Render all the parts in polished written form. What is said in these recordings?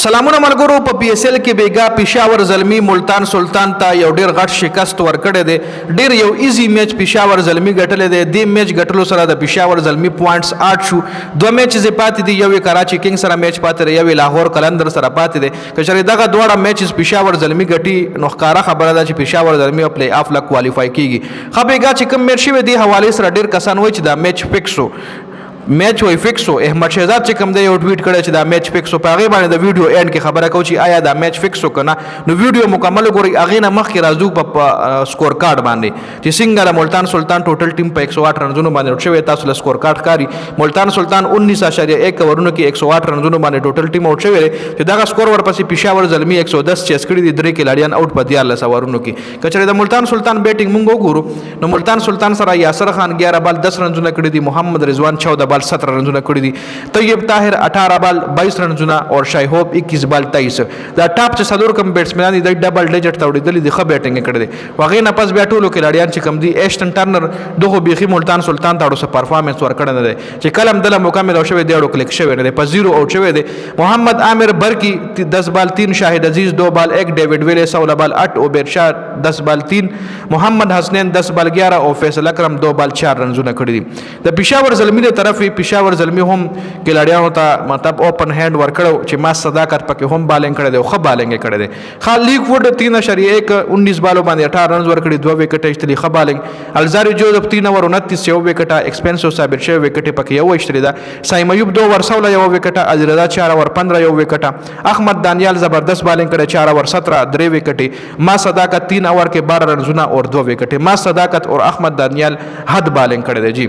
سلامونه ملګرو په پی اس ال کې بیګا پېښور زلمی ملتان سلطان ته یو ډیر غټ شکست ورکړی دی. ډیر یو ایزی میچ پېښور زلمی ګټلی دی. دې میچ ګټلو سره د پېښور زلمی پوینټس 8 شو. دوه میچز پاتې دي، یو یې کراچي کینګ سره میچ پاتې دی، یو یې لاهور قلندر سره پاتې دی. که چېرې دغه دواړه میچز پېښور زلمی ګټي نو ښکاره خبره ده چې پېښور زلمی پلی آف له کوالیفای کیږي. ښه بیګا چې کوم میچ شوی دی حوالې سره ډیر کسان وایي چې دا میچ فکس شو. میچ وای فکس هو. احمد شهزاد چې کوم دی یو ټویټ کړی چې دا میچ فکس هو. په هغې باندې د ویډیو اینډ کې خبره کوو چې آیا دا میچ فکس هو که نه. نو ویډیو مکمل وګورئ، هغې نه مخکې راځو په سکور کارډ باندې چې څنګه د ملتان سلطان ټوټل ټیم په 108 رنزونو باندې آوټ شوی. تاسو له سکور کارډ ښکاري ملتان سلطان 19.1 اوورونو کې 108 رنزونو باندې ټوټل ټیم آوټ شوی دی چې دغه سکور ورپسې پېښور زلمي 110 چیس کړي دي، 3 کلاډیان آوټ په 14 اوورونو کې. که چېرې د ملتان سلطان بیټینګ مونږ وګورو نو ملتان سلطان سره یاسر خان 11 بال 10 رنزونه کړي دي، محمد رضوان 14 بال 17 رنزونه کړي دي، طیب طاهر 18 بال 22 رنزونه اور شایهوب 21 بال 23. دا ټاپ چې څلور کم بیټسمنان دي د ډبل ډیجټ ته وړېدلي دي، ښه بیټینګ کړی دی. هغې نه پس بیا ټولو کلاډیان چې کوم دي ایشټن ټرنر دغو بیخي ملتان سلطان ته اړو څه پرفارمنس ورکړی نه دی چې کله هم دله مکمل شوی دی اړو کلیک شوی نه دی، په 0 آوټ شوی دی. محمد عامر برکی 10 بال 3، شاهد عزیز 2 بال 1، ډیوډ ویلے 16 بال 8، عبیر شاه 10 بال 3، محمد حسنین 10 بال 11 او فیصل اکرم 2 بال 4 رنزونه کړي دي. د پېښور زلمي له طرف پېښور زلمي هم کلاډیانو ته مطلب اوپن هینډ ورکړو چې ما صداقت پکې هم بالینګ کړی دی او ښه بالینګ یې کړی دی. ښه لیک ووډ 3.1 19 بالو باندې 18 رنز ورکړي، 2 وکټه ایستلي، ښه بالینګ. الزاري جوزف 3 اوور 29 یو وکټه، ایکسپنسو صابر شوی وکټې پکې یو ایستلې ده، سایم ایوب 2 اوور 16 یو وکټه، علیرضا 4 اوور 15 یو وکټه، احمد دانیال زبردست بالینګ کړی 4 اوور 17 3 وکټې، ما صداقت 3 اوور کې 12 رنزونه اور 2 وکټې. ما صداقت اور احمد دانیال حد بالینګ کړی دی. جی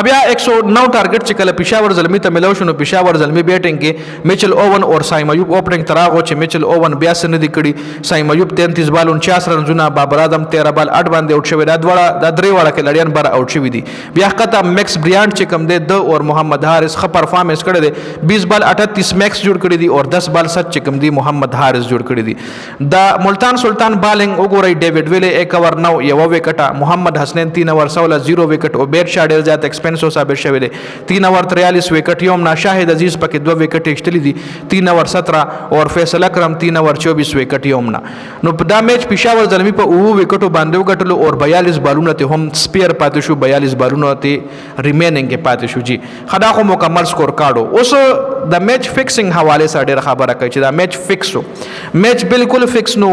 بیا 109 ټارګټ چې کله پېښور زلمي ته ملو شو نو پېښور زلمي بیټینګ کې میچل اوون اور سایم ایوب اوپننګ ته راغو چې میچل اوون بیا څه نه دي کړي. سایم ایوب 33 بال 49 رنزونه، بابر اعظم 13 بال 8 باندې آوټ شوی. دا درې واړه کلاډیان بر آوټ شوي دي. بیا ښکته میکس بریانټ چې کوم دی د اور محمد حارث ښه پرفارمنس کړی دی، 20 بال 38 میکس جوړ کړي دي اور 10 بال 7 چې کوم دی محمد حارث جوړ کړي دي. د ملتان سلطان بالینګ وګورئ، ډیوډ ویلے 1 اوور 9 یو وکټه، محمد حسنین 3 اوور 16 0 وکټ، عبیر شاه ډېر زیات ایکسپنسو صابر شوی دی 3 اوور 43 وکټ یوم نه، شاهد عزیز پکې 2 وکټ ایستلي دي 3 اوور 17 اور فیصل اکرم 3 اوور 24 وکټ یوم نه. نو په دا میچ پېښور زلمي په 9 وکټو باندې وګټلو اور 42 بالونه ته هم سپیر پاتې شو، 42 بالونه ته ریمیننګ کې پاتې شو. جی خدا خو مکمل سکور کارډو. اوس د میچ فکسینګ حواله سره ډېر خبره کوي چې دا میچ فکس شو. میچ بالکل فکس نو.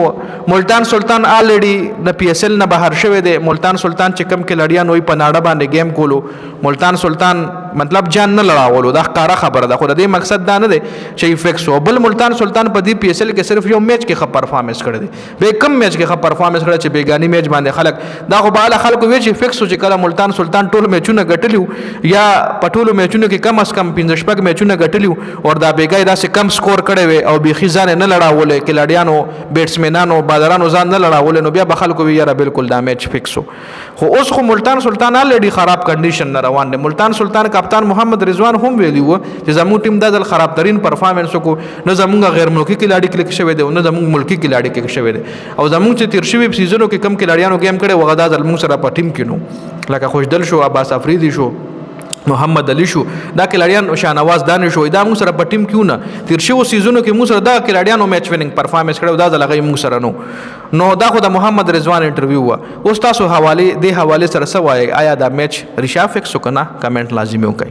ملتان سلطان آلریډي د پی اس ال نه بهر شوی دی. ملتان سلطان چې کوم کلاډیان وي په ناړه باندې گیم کولو، ملتان سلطان مطلب جان نه لړاولو، دا ښکاره خبره ده. خو د دې مقصد دا نه دی چې فکس هو. بل ملتان سلطان په دې پی اس ال کې صرف یو میچ کې ښه پرفارمنس کړی دی، به کم میچ کې ښه پرفارمنس کړی چې بیګانی میچ باندې خلک دا خو به هله خلکو وایي چې فکس و چې کله ملتان سلطان ټول میچونه ګټلي یا په ټولو میچونو کې کم از کم 15 شپږ میچونه ګټلي او دا بیګای داسې کم سکور کړی وي او بیخي ځان نه لړاولی، کلاډیانو بیټسمینانو بادرانو ځان نه لړاولی، نو بیا به خلکو وایي یاره بالکل دا میچ فکس و. خو اوس خو ملتان سلطان آلریډي خراب کنډیشن نه روان دی. ملتان سلطان کپتان محمد رضوان هم ویلی و چې زموږ ټیم دا ځل خراب ترین پرفارمنس وکړو، نه زموږ غیر ملکي کلاډي کلیک شوی دی او نه زموږ ملکي کلاډي کلیک شوی دی. او زموږ چې تیر شوي سیزنو کې کم کلاډیانو گیم کړی وغه دا ځل موږ سره په ټیم کې نو، لکه خوشدل شو، عباس افریدي شو، محمد علي شو، دا کلاډیان شاهنواز دانش شو، دا موږ سره په ټیم کیو نه. تیر شوو سیزونو کې موږ سره دا کلاډیانو میچ ویننګ پرفارمنس کړی، دا ځل هغه موږ سره نو دا خو د محمد رضوان انټرویو و. اوس تاسو حواله دې حواله سره څه وایي؟ آیا دا میچ ریشا فکس وکنه؟ کمنټ لازمي وکړئ.